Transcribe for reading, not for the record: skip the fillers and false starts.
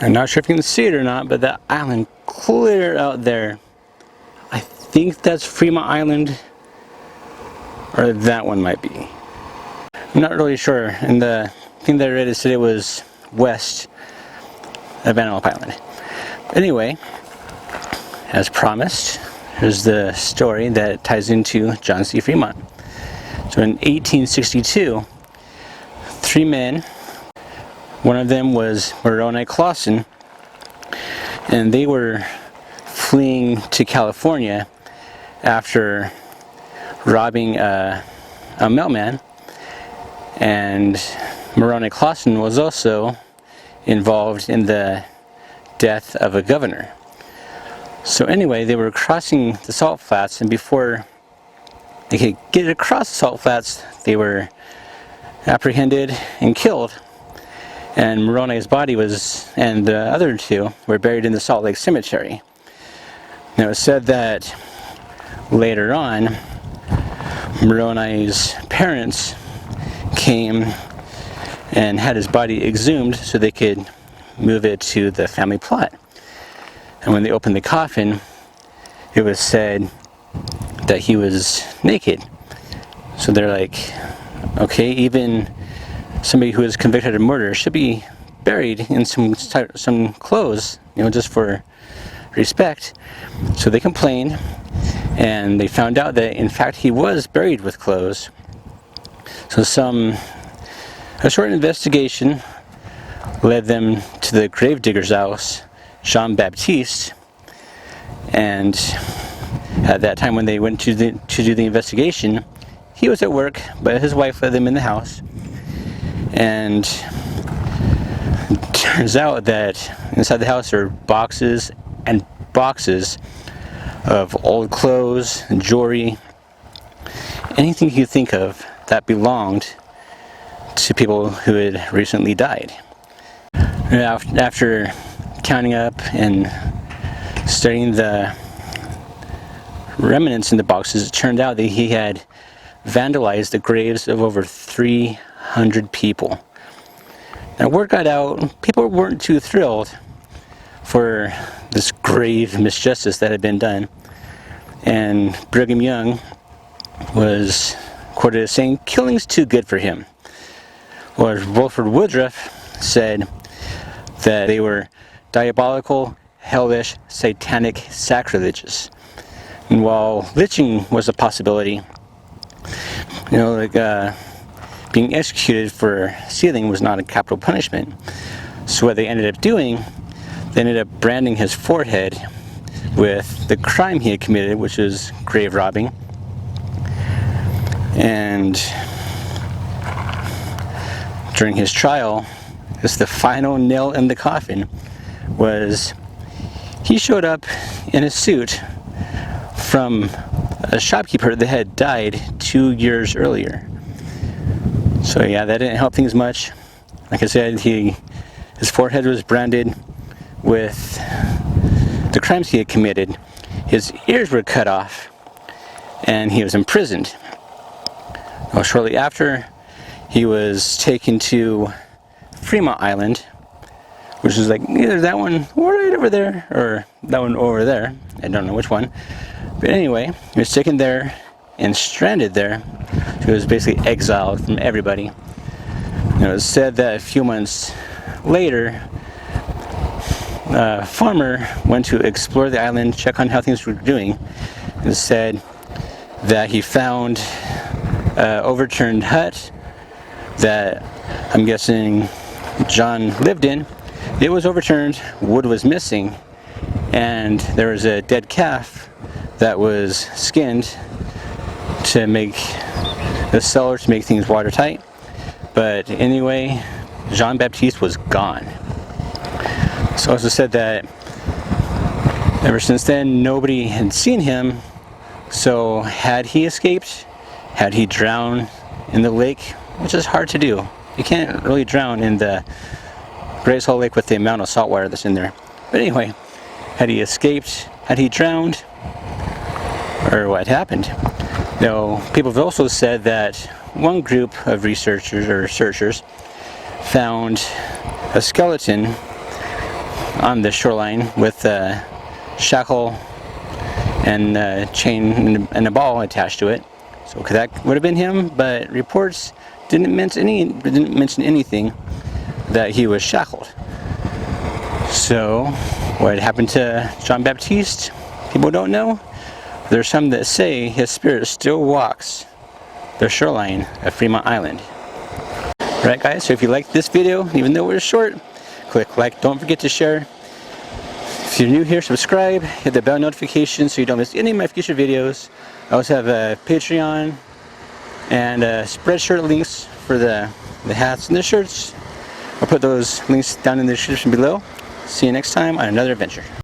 I'm not sure if you can see it or not, but that island clear out there, I think that's Fremont Island, or that one might be. I'm not really sure, and the thing that I read said it was west of Antelope Island. Anyway, as promised, here's the story that ties into John C. Fremont. So in 1862, three men, one of them was Moroni Clausen, and they were fleeing to California after robbing a mailman, and Moroni Clausen was also involved in the death of a governor. So anyway, they were crossing the salt flats, and before they could get across the salt flats, they were apprehended and killed. And Moroni's body and the other two were buried in the Salt Lake Cemetery. Now it was said that later on, Moroni's parents came and had his body exhumed so they could move it to the family plot. And when they opened the coffin, it was said that he was naked. So they're like, okay, even somebody who is convicted of murder should be buried in some clothes, just for respect. So they complained, and they found out that in fact he was buried with clothes. So a short investigation led them to the gravedigger's house, Jean Baptiste, and at that time when they went to do the investigation, he was at work, but his wife led them in the house. And it turns out that inside the house are boxes and boxes of old clothes, jewelry, anything you think of that belonged to people who had recently died. After counting up and studying the remnants in the boxes, it turned out that he had vandalized the graves of over 300 people. Now word got out, people weren't too thrilled for this grave misjustice that had been done, and Brigham Young was quoted as saying, "Killing's too good for him." Or Wilford Woodruff said that they were diabolical, hellish, satanic sacrileges. And while lynching was a possibility, being executed for stealing was not a capital punishment. So what they ended up doing, they ended up branding his forehead with the crime he had committed, which was grave robbing. And during his trial, just the final nail in the coffin was he showed up in a suit from a shopkeeper that had died 2 years earlier. So yeah, that didn't help things much. Like I said, his forehead was branded with the crimes he had committed. His ears were cut off, and he was imprisoned. Well, shortly after, he was taken to Fremont Island, which is like either that one right over there or that one over there. I don't know which one. But anyway, he was taken there and stranded there. He was basically exiled from everybody. And it was said that a few months later, a farmer went to explore the island, check on how things were doing, and said that he found an overturned hut that I'm guessing John lived in. It was overturned, wood was missing, and there was a dead calf that was skinned to make the cellar to make things watertight. But anyway, Jean Baptiste was gone. So also said that ever since then nobody had seen him. So had he escaped? Had he drowned in the lake? Which is hard to do. You can't really drown in the Great Salt Lake with the amount of salt water that's in there. But anyway, had he escaped? Had he drowned? Or what happened? Now, people have also said that one group of researchers or searchers found a skeleton on the shoreline with a shackle and a chain and a ball attached to it. So that would have been him, but reports didn't mention anything that he was shackled. So what happened to John Baptiste, people don't know. There's some that say his spirit still walks the shoreline of Fremont Island. Alright guys, so if you liked this video, even though it was short, click like, don't forget to share. If you're new here, subscribe, hit the bell notification so you don't miss any of my future videos. I also have a Patreon and Spreadshirt links for the hats and the shirts. I'll put those links down in the description below. See you next time on another adventure.